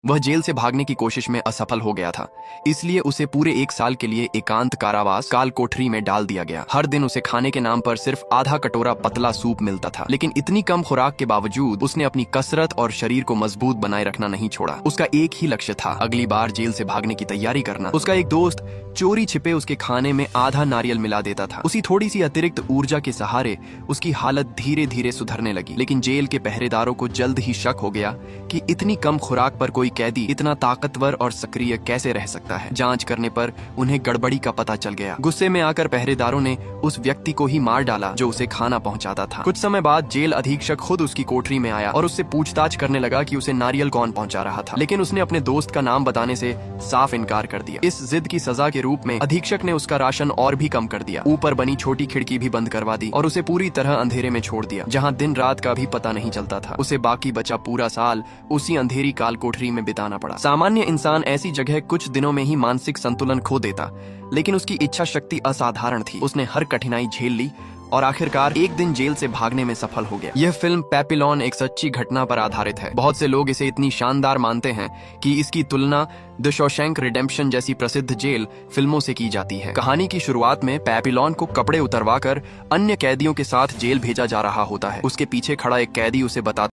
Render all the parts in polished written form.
वह जेल से भागने की कोशिश में असफल हो गया था, इसलिए उसे पूरे 1 साल के लिए एकांत कारावास काल कोठरी में डाल दिया गया। हर दिन उसे खाने के नाम पर सिर्फ आधा कटोरा पतला सूप मिलता था, लेकिन इतनी कम खुराक के बावजूद उसने अपनी कसरत और शरीर को मजबूत बनाए रखना नहीं छोड़ा। उसका एक ही लक्ष्य था, अगली बार जेल से भागने की तैयारी करना। उसका एक दोस्त चोरी छिपे उसके खाने में आधा नारियल मिला देता था। उसी थोड़ी सी अतिरिक्त ऊर्जा के सहारे उसकी हालत धीरे धीरे सुधरने लगी। लेकिन जेल के पहरेदारों को जल्द ही शक हो गया कि इतनी कम खुराक पर कोई कैदी इतना ताकतवर और सक्रिय कैसे रह सकता है। जांच करने पर उन्हें गड़बड़ी का पता चल गया। गुस्से में आकर पहरेदारों ने उस व्यक्ति को ही मार डाला जो उसे खाना पहुंचाता था। कुछ समय बाद जेल अधीक्षक खुद उसकी कोठरी में आया और उससे पूछताछ करने लगा कि उसे नारियल कौन पहुंचा रहा था, लेकिन उसने अपने दोस्त का नाम बताने से साफ इनकार कर दिया। इस जिद की सजा के रूप में अधीक्षक ने उसका राशन और भी कम कर दिया, ऊपर बनी छोटी खिड़की भी बंद करवा दी और उसे पूरी तरह अंधेरे में छोड़ दिया, जहाँ दिन रात का भी पता नहीं चलता था। उसे बाकी बचा पूरा साल उसी अंधेरी काल कोठरी में बिताना पड़ा। सामान्य इंसान ऐसी जगह कुछ दिनों में ही मानसिक संतुलन खो देता, लेकिन उसकी इच्छा शक्ति असाधारण थी। उसने हर कठिनाई झेल ली और आखिरकार एक दिन जेल से भागने में सफल हो गया। यह फिल्म पैपिलॉन एक सच्ची घटना पर आधारित है। बहुत से लोग इसे इतनी शानदार मानते हैं कि इसकी तुलना द शॉशैंक रिडेम्पशन जैसी प्रसिद्ध जेल फिल्मों से की जाती है। कहानी की शुरुआत में पैपिलॉन को कपड़े उतरवाकर अन्य कैदियों के साथ जेल भेजा जा रहा होता है। उसके पीछे खड़ा एक कैदी उसे बताता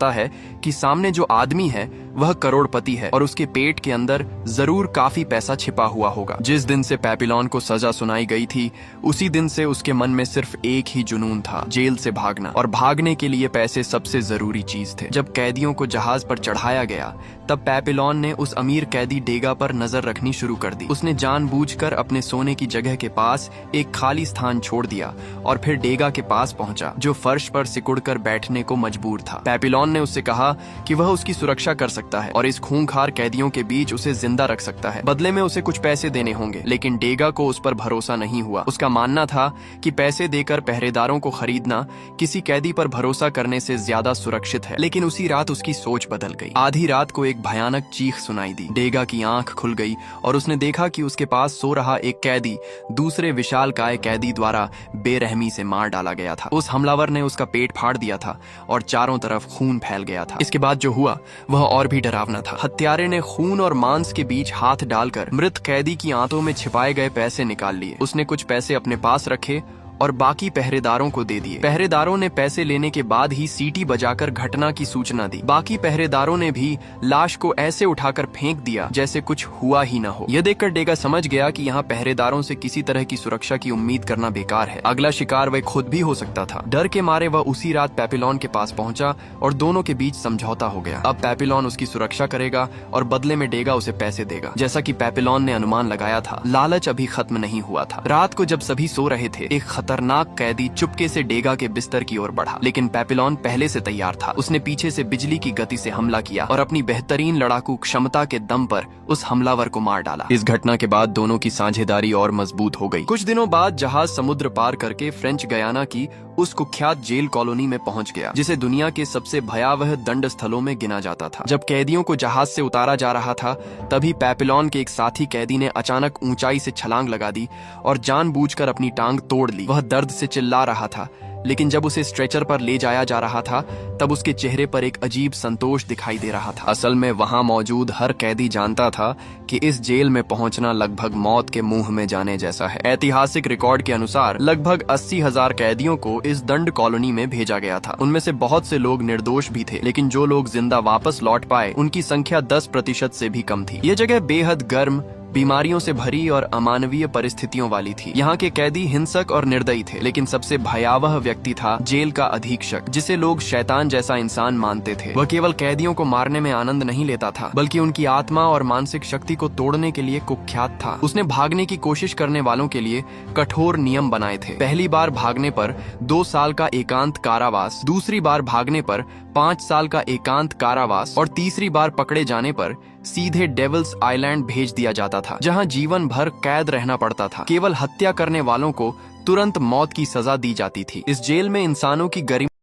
है कि सामने जो आदमी है वह करोड़पति है और उसके पेट के अंदर जरूर काफी पैसा छिपा हुआ होगा। जिस दिन से पैपिलॉन को सजा सुनाई गई थी, उसी दिन से उसके मन में सिर्फ एक ही जुनून था, जेल से भागना। और भागने के लिए पैसे सबसे जरूरी चीज थे। जब कैदियों को जहाज पर चढ़ाया गया, तब पैपिलॉन ने उस अमीर कैदी डेगा पर नजर रखनी शुरू कर दी। उसने जानबूझकर अपने सोने की जगह के पास एक खाली स्थान छोड़ दिया और फिर डेगा के पास पहुंचा, जो फर्श पर सिकुड़कर बैठने को मजबूर था। पैपिलॉन ने उससे कहा कि वह उसकी सुरक्षा कर सकता है और इस खूंखार कैदियों के बीच उसे जिंदा रख सकता है। बदले में उसे कुछ पैसे देने होंगे, लेकिन डेगा को उस पर भरोसा नहीं हुआ। उसका मानना था कि पैसे देकर पहरेदारों को खरीदना किसी कैदी पर भरोसा करने से ज्यादा सुरक्षित है। लेकिन उसी रात उसकी सोच बदल गई। आधी रात को एक भयानक चीख सुनाई दी। डेगा की आंख खुल गई और उसने देखा कि उसके पास सो रहा एक कैदी दूसरे विशालकाय कैदी द्वारा बेरहमी से मार डाला गया था। उस हमलावर ने उसका पेट फाड़ दिया था और चारों तरफ खून फैल गया था। इसके बाद जो हुआ वह और भी डरावना था। हत्यारे ने खून और मांस के बीच हाथ डालकर मृत कैदी की आंतों में छिपाए गए पैसे निकाल लिए। उसने कुछ पैसे अपने पास रखे और बाकी पहरेदारों को दे दिए। पहरेदारों ने पैसे लेने के बाद ही सीटी बजाकर घटना की सूचना दी। बाकी पहरेदारों ने भी लाश को ऐसे उठाकर फेंक दिया जैसे कुछ हुआ ही न हो। यह देखकर डेगा समझ गया कि यहाँ पहरेदारों से किसी तरह की सुरक्षा की उम्मीद करना बेकार है। अगला शिकार वह खुद भी हो सकता था। डर के मारे वह उसी रात पैपिलॉन के पास पहुंचा और दोनों के बीच समझौता हो गया। अब पैपिलॉन उसकी सुरक्षा करेगा और बदले में डेगा उसे पैसे देगा। जैसा कि पैपिलॉन ने अनुमान लगाया था, लालच अभी खत्म नहीं हुआ था। रात को जब सभी सो रहे थे, एक खतरनाक कैदी चुपके से डेगा के बिस्तर की ओर बढ़ा। लेकिन पैपिलॉन पहले से तैयार था। उसने पीछे से बिजली की गति से हमला किया और अपनी बेहतरीन लड़ाकू क्षमता के दम पर उस हमलावर को मार डाला। इस घटना के बाद दोनों की साझेदारी और मजबूत हो गई। कुछ दिनों बाद जहाज समुद्र पार करके फ्रेंच गयाना की उस कुख्यात जेल कॉलोनी में पहुंच गया, जिसे दुनिया के सबसे भयावह दंड स्थलों में गिना जाता था। जब कैदियों को जहाज से उतारा जा रहा था, तभी पैपिलॉन के एक साथी कैदी ने अचानक ऊंचाई से छलांग लगा दी और जानबूझकर अपनी टांग तोड़ ली। वह दर्द से चिल्ला रहा था, लेकिन जब उसे स्ट्रेचर पर ले जाया जा रहा था, तब उसके चेहरे पर एक अजीब संतोष दिखाई दे रहा था। असल में वहां मौजूद हर कैदी जानता था कि इस जेल में पहुंचना लगभग मौत के मुंह में जाने जैसा है। ऐतिहासिक रिकॉर्ड के अनुसार लगभग 80,000 कैदियों को इस दंड कॉलोनी में भेजा गया था। उनमें से बहुत से लोग निर्दोष भी थे, लेकिन जो लोग जिंदा वापस लौट पाए उनकी संख्या 10% से भी कम थी। ये जगह बेहद गर्म, बीमारियों से भरी और अमानवीय परिस्थितियों वाली थी। यहाँ के कैदी हिंसक और निर्दयी थे, लेकिन सबसे भयावह व्यक्ति था जेल का अधीक्षक, जिसे लोग शैतान जैसा इंसान मानते थे। वह केवल कैदियों को मारने में आनंद नहीं लेता था, बल्कि उनकी आत्मा और मानसिक शक्ति को तोड़ने के लिए कुख्यात था। उसने भागने की कोशिश करने वालों के लिए कठोर नियम बनाए थे। पहली बार भागने पर 2 साल का एकांत कारावास, दूसरी बार भागने पर 5 साल का एकांत कारावास और तीसरी बार पकड़े जाने पर सीधे डेविल्स आइलैंड भेज दिया जाता था, जहां जीवन भर कैद रहना पड़ता था। केवल हत्या करने वालों को तुरंत मौत की सजा दी जाती थी। इस जेल में इंसानों की गरिमा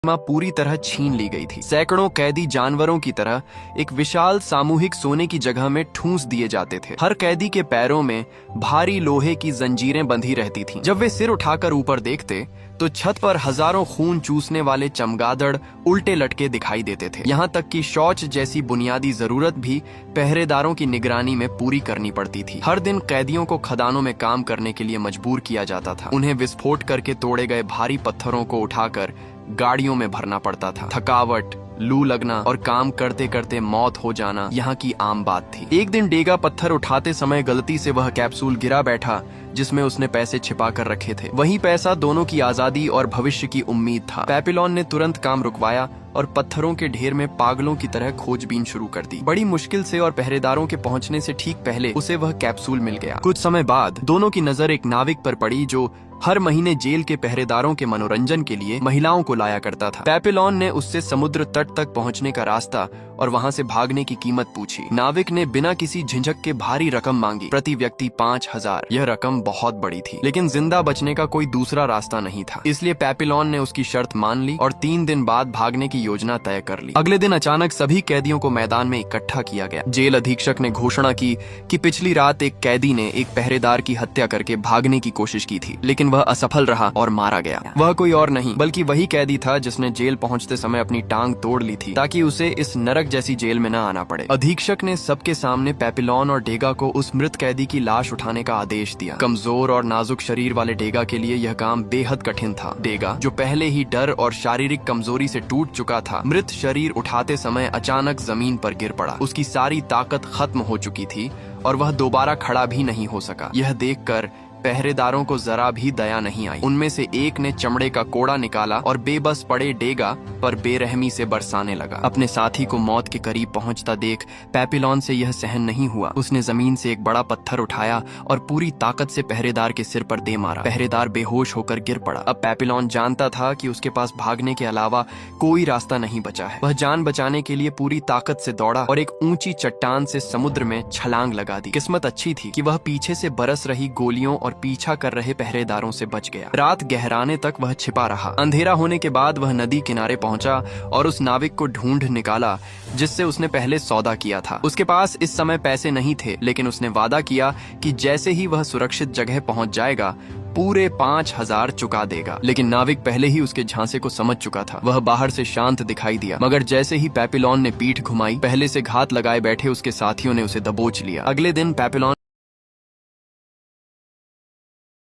पूरी तरह छीन ली गई थी। सैकड़ों कैदी जानवरों की तरह एक विशाल सामूहिक सोने की जगह में ठूंस दिए जाते थे। हर कैदी के पैरों में भारी लोहे की जंजीरें बंधी रहती थीं। जब वे सिर उठाकर ऊपर देखते तो छत पर हजारों खून चूसने वाले चमगादड़ उल्टे लटके दिखाई देते थे। यहाँ तक कि शौच जैसी बुनियादी जरूरत भी पहरेदारों की निगरानी में पूरी करनी पड़ती थी। हर दिन कैदियों को खदानों में काम करने के लिए मजबूर किया जाता था। उन्हें विस्फोट करके तोड़े गए भारी पत्थरों को उठाकर गाड़ियों में भरना पड़ता था। थकावट, लू लगना और काम करते करते मौत हो जाना यहाँ की आम बात थी। एक दिन डेगा पत्थर उठाते समय गलती से वह कैप्सूल गिरा बैठा जिसमें उसने पैसे छिपा कर रखे थे। वही पैसा दोनों की आजादी और भविष्य की उम्मीद था। पेपिलोन ने तुरंत काम रुकवाया और पत्थरों के ढेर में पागलों की तरह खोजबीन शुरू कर दी। बड़ी मुश्किल से और पहरेदारों के पहुंचने से ठीक पहले उसे वह कैप्सूल मिल गया। कुछ समय बाद दोनों की नजर एक नाविक पर पड़ी जो हर महीने जेल के पहरेदारों के मनोरंजन के लिए महिलाओं को लाया करता था। पेपिलोन ने उससे समुद्र तट तक पहुंचने का रास्ता और वहां से भागने की कीमत पूछी। नाविक ने बिना किसी झिझक के भारी रकम मांगी, प्रति व्यक्ति 5,000। यह रकम बहुत बड़ी थी, लेकिन जिंदा बचने का कोई दूसरा रास्ता नहीं था। इसलिए पेपिलोन ने उसकी शर्त मान ली और 3 दिन बाद भागने की योजना तय कर ली। अगले दिन अचानक सभी कैदियों को मैदान में इकट्ठा किया गया। जेल अधीक्षक ने घोषणा की कि पिछली रात एक कैदी ने एक पहरेदार की हत्या करके भागने की कोशिश की थी, लेकिन वह असफल रहा और मारा गया। वह कोई और नहीं बल्कि वही कैदी था जिसने जेल पहुंचते समय अपनी टांग तोड़ ली थी ताकि उसे इस नरक जैसी जेल में न आना पड़े। अधीक्षक ने सबके सामने पेपिलोन और डेगा को उस मृत कैदी की लाश उठाने का आदेश दिया। कमजोर और नाजुक शरीर वाले डेगा के लिए यह काम बेहद कठिन था। डेगा, जो पहले ही डर और शारीरिक कमजोरी से टूट चुका था, मृत शरीर उठाते समय अचानक जमीन पर गिर पड़ा। उसकी सारी ताकत खत्म हो चुकी थी और वह दोबारा खड़ा भी नहीं हो सका। यह देखकर पहरेदारों को जरा भी दया नहीं आई। उनमें से एक ने चमड़े का कोड़ा निकाला और बेबस पड़े डेगा पर बेरहमी से बरसाने लगा। अपने साथी को मौत के करीब पहुंचता देख पेपिलोन से यह सहन नहीं हुआ। उसने जमीन से एक बड़ा पत्थर उठाया और पूरी ताकत से पहरेदार के सिर पर दे मारा। पहरेदार बेहोश होकर गिर पड़ा। अब पेपिलोन जानता था कि उसके पास भागने के अलावा कोई रास्ता नहीं बचा है। वह जान बचाने के लिए पूरी ताकत से दौड़ा और एक ऊंची चट्टान से समुद्र में छलांग लगा दी। किस्मत अच्छी थी कि वह पीछे से बरस रही गोलियों और पीछा कर रहे पहरेदारों से बच गया। रात गहराने तक वह छिपा रहा। अंधेरा होने के बाद वह नदी किनारे पहुंचा और उस नाविक को ढूंढ निकाला जिससे उसने पहले सौदा किया था। उसके पास इस समय पैसे नहीं थे, लेकिन उसने वादा किया कि जैसे ही वह सुरक्षित जगह पहुंच जाएगा पूरे 5,000 चुका देगा। लेकिन नाविक पहले ही उसके झांसे को समझ चुका था। वह बाहर से शांत दिखाई दिया, मगर जैसे ही पेपिलोन ने पीठ घुमाई, पहले से घात लगाए बैठे उसके साथियों ने उसे दबोच लिया। अगले दिन पेपिलोन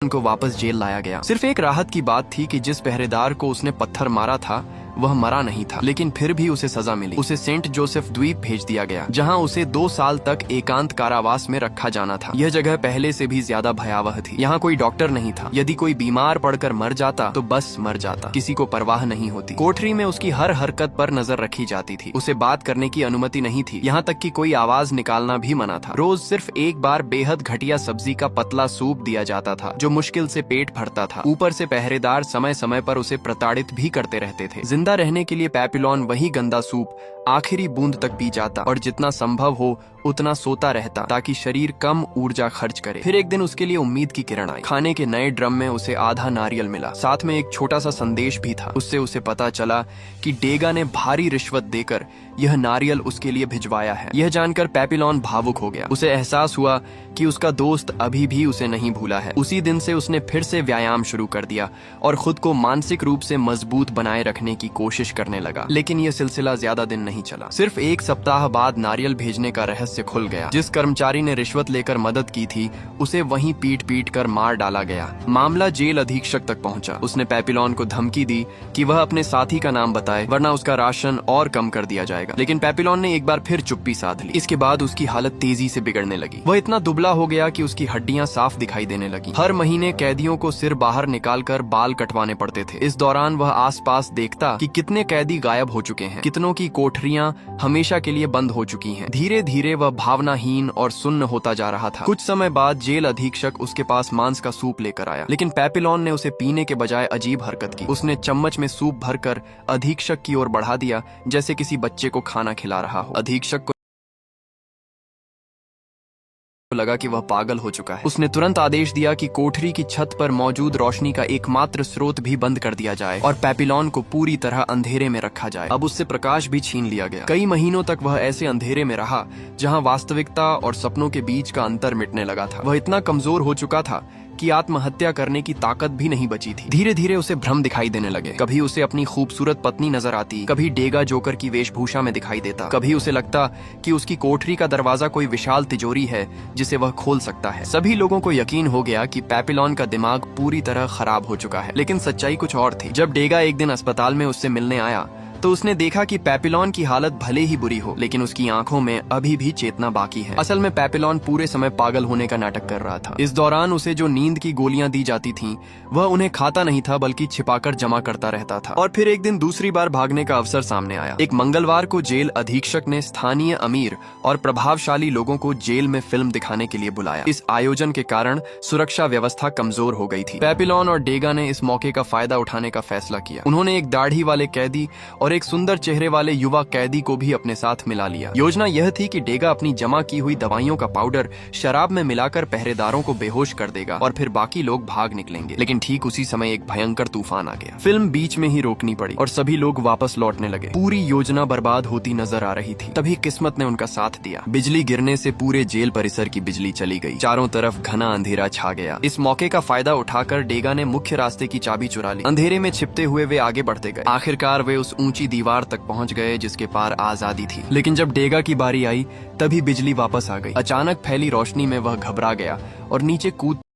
को वापस जेल लाया गया। सिर्फ एक राहत की बात थी कि जिस पहरेदार को उसने पत्थर मारा था वह मरा नहीं था, लेकिन फिर भी उसे सजा मिली। उसे सेंट जोसेफ द्वीप भेज दिया गया, जहां उसे 2 साल तक एकांत कारावास में रखा जाना था। यह जगह पहले से भी ज्यादा भयावह थी। यहाँ कोई डॉक्टर नहीं था। यदि कोई बीमार पड़कर मर जाता तो बस मर जाता, किसी को परवाह नहीं होती। कोठरी में उसकी हर हरकत पर नजर रखी जाती थी। उसे बात करने की अनुमति नहीं थी, यहाँ तक कि कोई आवाज निकालना भी मना था। रोज सिर्फ एक बार बेहद घटिया सब्जी का पतला सूप दिया जाता था जो मुश्किल से पेट भरता था। ऊपर से पहरेदार समय समय पर उसे प्रताड़ित भी करते रहते थे। जिंदा रहने के लिए पेपिलोन वही गंदा सूप आखिरी बूंद तक पी जाता और जितना संभव हो उतना सोता रहता ताकि शरीर कम ऊर्जा खर्च करे। फिर एक दिन उसके लिए उम्मीद की किरण आई। खाने के नए ड्रम में उसे आधा नारियल मिला, साथ में एक छोटा सा संदेश भी था। उससे उसे पता चला कि डेगा ने भारी रिश्वत देकर यह नारियल उसके लिए भिजवाया है। यह जानकर पेपिलोन भावुक हो गया। उसे एहसास हुआ कि उसका दोस्त अभी भी उसे नहीं भूला है। उसी दिन से उसने फिर से व्यायाम शुरू कर दिया और खुद को मानसिक रूप से मजबूत बनाए रखने की कोशिश करने लगा। लेकिन यह सिलसिला ज्यादा दिन नहीं चला। सिर्फ 1 सप्ताह बाद नारियल भेजने का रहस्य खुल गया। जिस कर्मचारी ने रिश्वत लेकर मदद की थी उसे वहीं पीट पीट कर मार डाला गया। मामला जेल अधीक्षक तक पहुंचा। उसने पेपिलोन को धमकी दी कि वह अपने साथी का नाम बताए, वरना उसका राशन और कम कर दिया जाएगा। लेकिन पेपिलोन ने एक बार फिर चुप्पी साध ली। इसके बाद उसकी हालत तेजी से बिगड़ने लगी। वह इतना दुबला हो गया कि उसकी हड्डियां साफ दिखाई देने लगी। हर महीने कैदियों को सिर बाहर निकालकर बाल कटवाने पड़ते थे। इस दौरान वह आसपास देखता कि कितने कैदी गायब हो चुके हैं, कितनों की कोठरियां हमेशा के लिए बंद हो चुकी हैं। धीरे धीरे वह भावनाहीन और सुन्न होता जा रहा था। कुछ समय बाद जेल अधीक्षक उसके पास मांस का सूप लेकर आया, लेकिन पेपिलोन ने उसे पीने के बजाय अजीब हरकत की। उसने चम्मच में सूप भरकर अधीक्षक की ओर बढ़ा दिया जैसे किसी बच्चे को खाना खिला रहा हो। अधीक्षक को लगा कि वह पागल हो चुका है। उसने तुरंत आदेश दिया कि कोठरी की छत पर मौजूद रोशनी का एकमात्र स्रोत भी बंद कर दिया जाए और पेपिलोन को पूरी तरह अंधेरे में रखा जाए। अब उससे प्रकाश भी छीन लिया गया। कई महीनों तक वह ऐसे अंधेरे में रहा जहां वास्तविकता और सपनों के बीच का अंतर मिटने लगा था। वह इतना कमजोर हो चुका था की आत्महत्या करने की ताकत भी नहीं बची थी। धीरे धीरे उसे भ्रम दिखाई देने लगे। कभी उसे अपनी खूबसूरत पत्नी नजर आती, कभी डेगा जोकर की वेशभूषा में दिखाई देता, कभी उसे लगता कि उसकी कोठरी का दरवाजा कोई विशाल तिजोरी है जिसे वह खोल सकता है। सभी लोगों को यकीन हो गया कि पेपिलोन का दिमाग पूरी तरह खराब हो चुका है। लेकिन सच्चाई कुछ और थी। जब डेगा एक दिन अस्पताल में उससे मिलने आया तो उसने देखा कि पेपिलोन की हालत भले ही बुरी हो, लेकिन उसकी आंखों में अभी भी चेतना बाकी है। असल में पेपिलोन पूरे समय पागल होने का नाटक कर रहा था। इस दौरान उसे जो नींद की गोलियां दी जाती थीं, वह उन्हें खाता नहीं था बल्कि छिपाकर जमा करता रहता था। और फिर एक दिन दूसरी बार भागने का अवसर सामने आया। एक मंगलवार को जेल अधीक्षक ने स्थानीय अमीर और प्रभावशाली लोगों को जेल में फिल्म दिखाने के लिए बुलाया। इस आयोजन के कारण सुरक्षा व्यवस्था कमजोर हो गई थी। पेपिलोन और डेगा ने इस मौके का फायदा उठाने का फैसला किया। उन्होंने एक दाढ़ी वाले कैदी और एक सुंदर चेहरे वाले युवा कैदी को भी अपने साथ मिला लिया। योजना यह थी कि डेगा अपनी जमा की हुई दवाइयों का पाउडर शराब में मिलाकर पहरेदारों को बेहोश कर देगा और फिर बाकी लोग भाग निकलेंगे। लेकिन ठीक उसी समय एक भयंकर तूफान आ गया। फिल्म बीच में ही रोकनी पड़ी और सभी लोग वापस लौटने लगे। पूरी योजना बर्बाद होती नजर आ रही थी। तभी किस्मत ने उनका साथ दिया। बिजली गिरने से पूरे जेल परिसर की बिजली चली गई। चारों तरफ घना अंधेरा छा गया। इस मौके का फायदा उठाकर डेगा ने मुख्य रास्ते की चाबी चुरा ली। अंधेरे में छिपते हुए वे आगे बढ़ते गए। आखिरकार वे उस ऊंची दीवार तक पहुंच गए जिसके पार आजादी थी। लेकिन जब डेगा की बारी आई तभी बिजली वापस आ गई। अचानक फैली रोशनी में वह घबरा गया और नीचे कूदते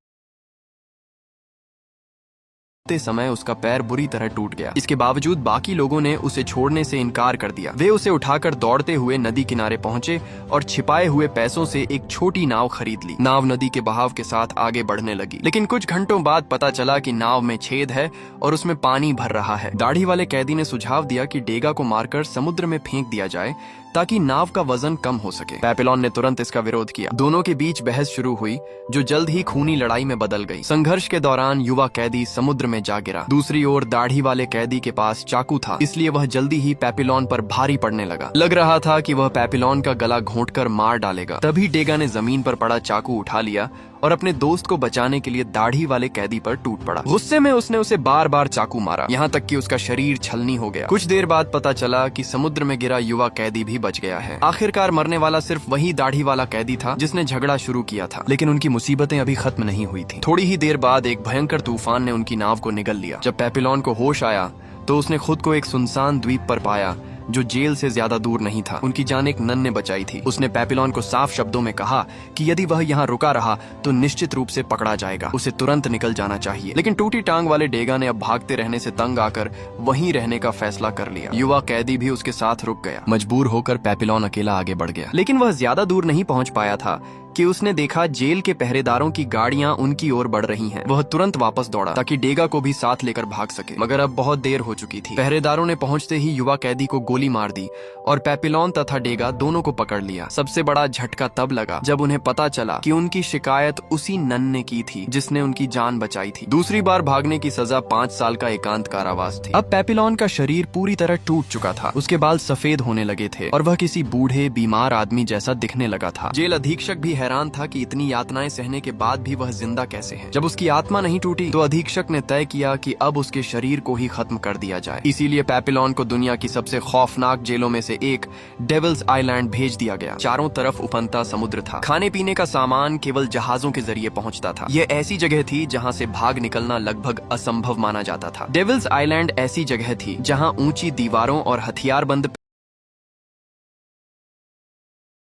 समय उसका पैर बुरी तरह टूट गया। इसके बावजूद बाकी लोगों ने उसे छोड़ने से इनकार कर दिया। वे उसे उठाकर दौड़ते हुए नदी किनारे पहुंचे और छिपाए हुए पैसों से एक छोटी नाव खरीद ली। नाव नदी के बहाव के साथ आगे बढ़ने लगी। लेकिन कुछ घंटों बाद पता चला कि नाव में छेद है और उसमें पानी भर रहा है। दाढ़ी वाले कैदी ने सुझाव दिया कि डेगा को मारकर समुद्र में फेंक दिया जाए ताकि नाव का वजन कम हो सके। पेपिलोन ने तुरंत इसका विरोध किया। दोनों के बीच बहस शुरू हुई जो जल्द ही खूनी लड़ाई में बदल गई। संघर्ष के दौरान युवा कैदी समुद्र में जा गिरा। दूसरी ओर दाढ़ी वाले कैदी के पास चाकू था, इसलिए वह जल्दी ही पेपिलोन पर भारी पड़ने लगा। लग रहा था कि वह पेपिलोन का गला घोंटकर मार डालेगा। तभी डेगा ने जमीन पर पड़ा चाकू उठा लिया और अपने दोस्त को बचाने के लिए दाढ़ी वाले कैदी पर टूट पड़ा। गुस्से में उसने उसे बार बार चाकू मारा, यहाँ तक कि उसका शरीर छलनी हो गया। कुछ देर बाद पता चला कि समुद्र में गिरा युवा कैदी भी बच गया है। आखिरकार मरने वाला सिर्फ वही दाढ़ी वाला कैदी था जिसने झगड़ा शुरू किया था। लेकिन उनकी मुसीबतें अभी खत्म नहीं हुई थी। थोड़ी ही देर बाद एक भयंकर तूफान ने उनकी नाव को निगल लिया। जब पेपिलोन को होश आया तो उसने खुद को एक सुनसान द्वीप पर पाया जो जेल से ज्यादा दूर नहीं था। उनकी जान एक नन ने बचाई थी। उसने पेपिलोन को साफ शब्दों में कहा कि यदि वह यहाँ रुका रहा तो निश्चित रूप से पकड़ा जाएगा। उसे तुरंत निकल जाना चाहिए। लेकिन टूटी टांग वाले डेगा ने अब भागते रहने से तंग आकर वहीं रहने का फैसला कर लिया। युवा कैदी भी उसके साथ रुक गया। मजबूर होकर पेपिलोन अकेला आगे बढ़ गया। लेकिन वह ज्यादा दूर नहीं पहुंच पाया था कि उसने देखा जेल के पहरेदारों की गाड़ियां उनकी ओर बढ़ रही हैं। वह तुरंत वापस दौड़ा ताकि डेगा को भी साथ लेकर भाग सके, मगर अब बहुत देर हो चुकी थी। पहरेदारों ने पहुंचते ही युवा कैदी को गोली मार दी और पेपिलोन तथा डेगा दोनों को पकड़ लिया। सबसे बड़ा झटका तब लगा जब उन्हें पता चला कि उनकी शिकायत उसी नन ने की थी जिसने उनकी जान बचाई थी। दूसरी बार भागने की सजा 5 साल का एकांत कारावास थी। अब पेपिलोन का शरीर पूरी तरह टूट चुका था। उसके बाल सफेद होने लगे थे और वह किसी बूढ़े बीमार आदमी जैसा दिखने लगा था। जेल अधीक्षक भी हैरान था कि इतनी यातनाएं सहने के बाद भी वह जिंदा कैसे है। जब उसकी आत्मा नहीं टूटी तो अधीक्षक ने तय किया कि अब उसके शरीर को ही खत्म कर दिया जाए। इसीलिए पेपिलोन को दुनिया की सबसे खौफनाक जेलों में से एक डेविल्स आइलैंड भेज दिया गया। चारों तरफ उफनता समुद्र था। खाने पीने का सामान केवल जहाजों के जरिए पहुंचता था। यह ऐसी जगह थी जहां से भाग निकलना लगभग असंभव माना जाता था। डेविल्स आइलैंड ऐसी जगह थी जहां ऊंची दीवारों और हथियारबंद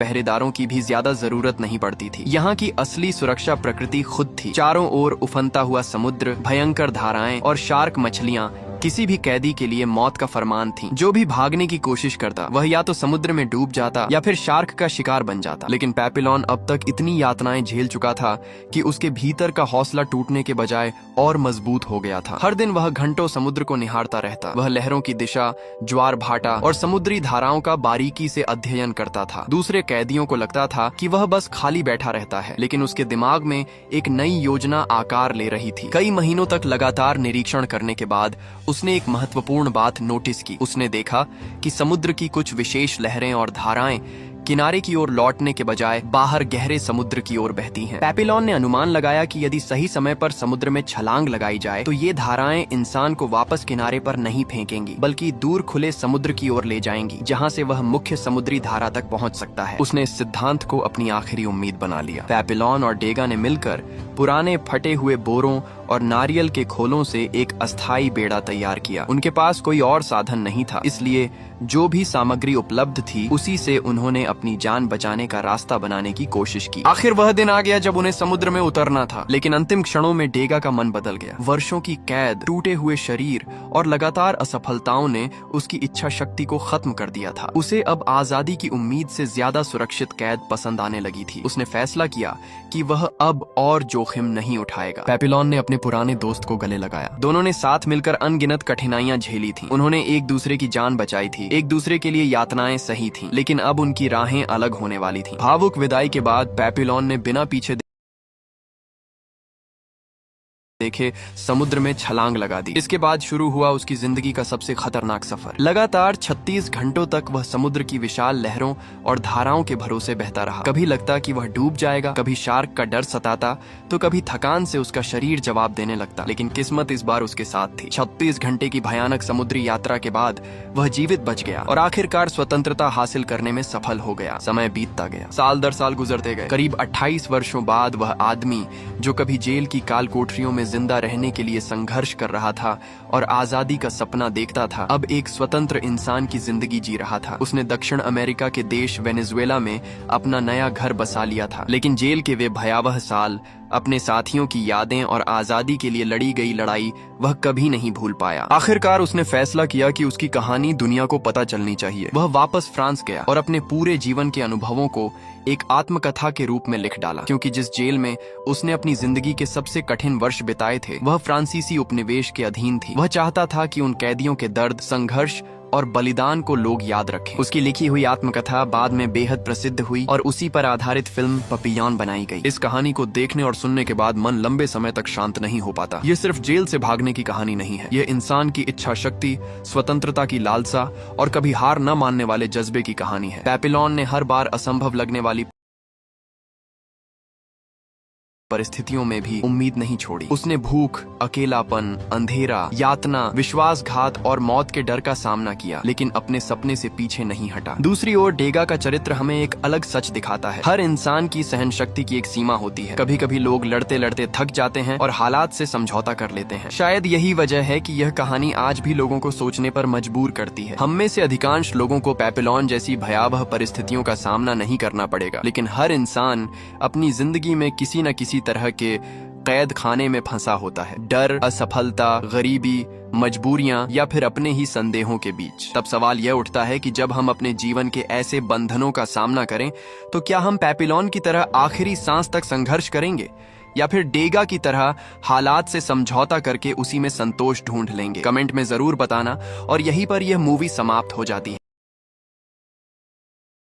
पहरेदारों की भी ज्यादा जरूरत नहीं पड़ती थी। यहाँ की असली सुरक्षा प्रकृति खुद थी। चारों ओर उफनता हुआ समुद्र, भयंकर धाराएं और शार्क मछलियां किसी भी कैदी के लिए मौत का फरमान थी। जो भी भागने की कोशिश करता वह या तो समुद्र में डूब जाता या फिर शार्क का शिकार बन जाता। लेकिन पेपिलोन अब तक इतनी यातनाएं झेल चुका था कि उसके भीतर का हौसला टूटने के बजाय और मजबूत हो गया था। हर दिन वह घंटों समुद्र को निहारता रहता। वह लहरों की दिशा, ज्वार भाटा और समुद्री धाराओं का बारीकी से अध्ययन करता था। दूसरे कैदियों को लगता था कि वह बस खाली बैठा रहता है, लेकिन उसके दिमाग में एक नई योजना आकार ले रही थी। कई महीनों तक लगातार निरीक्षण करने के बाद उसने एक महत्वपूर्ण बात नोटिस की। उसने देखा कि समुद्र की कुछ विशेष लहरें और धाराएं किनारे की ओर लौटने के बजाय बाहर गहरे समुद्र की ओर बहती हैं। पेपिलोन ने अनुमान लगाया कि यदि सही समय पर समुद्र में छलांग लगाई जाए तो ये धाराएं इंसान को वापस किनारे पर नहीं फेंकेंगी, बल्कि दूर खुले समुद्र की ओर ले जाएंगी, जहां से वह मुख्य समुद्री धारा तक पहुंच सकता है। उसने इस सिद्धांत को अपनी आखिरी उम्मीद बना लिया। पेपिलोन और डेगा ने मिलकर पुराने फटे हुए बोरों और नारियल के खोलों से एक अस्थायी बेड़ा तैयार किया। उनके पास कोई और साधन नहीं था, इसलिए जो भी सामग्री उपलब्ध थी उसी से उन्होंने अपनी जान बचाने का रास्ता बनाने की कोशिश की। आखिर वह दिन आ गया जब उन्हें समुद्र में उतरना था, लेकिन अंतिम क्षणों में डेगा का मन बदल गया। वर्षों की कैद, टूटे हुए शरीर और लगातार असफलताओं ने उसकी इच्छा शक्ति को खत्म कर दिया था। उसे अब आजादी की उम्मीद से ज्यादा सुरक्षित कैद पसंद आने लगी थी। उसने फैसला किया कि वह अब और जोखिम नहीं उठाएगा। पेपिलोन ने अपने पुराने दोस्त को गले लगाया। दोनों ने साथ मिलकर अनगिनत कठिनाइयां झेली थीं। उन्होंने एक दूसरे की जान बचाई थी, एक दूसरे के लिए यातनाएं सही थीं, लेकिन अब उनकी राहें अलग होने वाली थीं। भावुक विदाई के बाद पेपिलोन ने बिना पीछे देखे समुद्र में छलांग लगा दी। इसके बाद शुरू हुआ उसकी जिंदगी का सबसे खतरनाक सफर। लगातार 36 घंटों तक वह समुद्र की विशाल लहरों और धाराओं के भरोसे बहता रहा। कभी लगता कि वह डूब जाएगा, कभी शार्क का डर सताता, तो कभी थकान से उसका शरीर जवाब देने लगता। लेकिन किस्मत इस बार उसके साथ थी। 36 घंटे की भयानक समुद्री यात्रा के बाद वह जीवित बच गया और आखिरकार स्वतंत्रता हासिल करने में सफल हो गया। समय बीतता गया, साल दर साल गुजरते गए। करीब 28 वर्षों बाद वह आदमी जो कभी जेल की काल कोठरियों में जिंदा रहने के लिए संघर्ष कर रहा था और आजादी का सपना देखता था, अब एक स्वतंत्र इंसान की जिंदगी जी रहा था। उसने दक्षिण अमेरिका के देश वेनेजुएला में अपना नया घर बसा लिया था, लेकिन जेल के वे भयावह साल, अपने साथियों की यादें और आजादी के लिए लड़ी गई लड़ाई वह कभी नहीं भूल पाया। आखिरकार उसने फैसला किया कि उसकी कहानी दुनिया को पता चलनी चाहिए। वह वापस फ्रांस गया और अपने पूरे जीवन के अनुभवों को एक आत्मकथा के रूप में लिख डाला, क्योंकि जिस जेल में उसने अपनी जिंदगी के सबसे कठिन वर्ष बिताए थे वह फ्रांसीसी उपनिवेश के अधीन थी। वह चाहता था कि उन कैदियों के दर्द, संघर्ष और बलिदान को लोग याद रखें। उसकी लिखी हुई आत्मकथा बाद में बेहद प्रसिद्ध हुई और उसी पर आधारित फिल्म पपियॉन बनाई गई। इस कहानी को देखने और सुनने के बाद मन लंबे समय तक शांत नहीं हो पाता। ये सिर्फ जेल से भागने की कहानी नहीं है, ये इंसान की इच्छा शक्ति, स्वतंत्रता की लालसा और कभी हार न मानने वाले जज्बे की कहानी है। पेपिलोन ने हर बार असंभव लगने वाली परिस्थितियों में भी उम्मीद नहीं छोड़ी। उसने भूख, अकेलापन, अंधेरा, यातना, विश्वासघात और मौत के डर का सामना किया, लेकिन अपने सपने से पीछे नहीं हटा। दूसरी ओर डेगा का चरित्र हमें एक अलग सच दिखाता है। हर इंसान की सहन शक्ति की एक सीमा होती है। कभी कभी लोग लड़ते लड़ते थक जाते हैं और हालात से समझौता कर लेते हैं। शायद यही वजह है कि यह कहानी आज भी लोगों को सोचने पर मजबूर करती है। हम में से अधिकांश लोगों को पेपिलोन जैसी भयावह परिस्थितियों का सामना नहीं करना पड़ेगा, लेकिन हर इंसान अपनी जिंदगी में किसी न किसी तरह के कैद खाने में फंसा होता है। डर, असफलता, गरीबी, मजबूरियां या फिर अपने ही संदेहों के बीच। तब सवाल यह उठता है कि जब हम अपने जीवन के ऐसे बंधनों का सामना करें तो क्या हम पेपिलोन की तरह आखिरी सांस तक संघर्ष करेंगे, या फिर डेगा की तरह हालात से समझौता करके उसी में संतोष ढूंढ लेंगे? कमेंट में जरूर बताना। और यहीं पर यह मूवी समाप्त हो जाती है।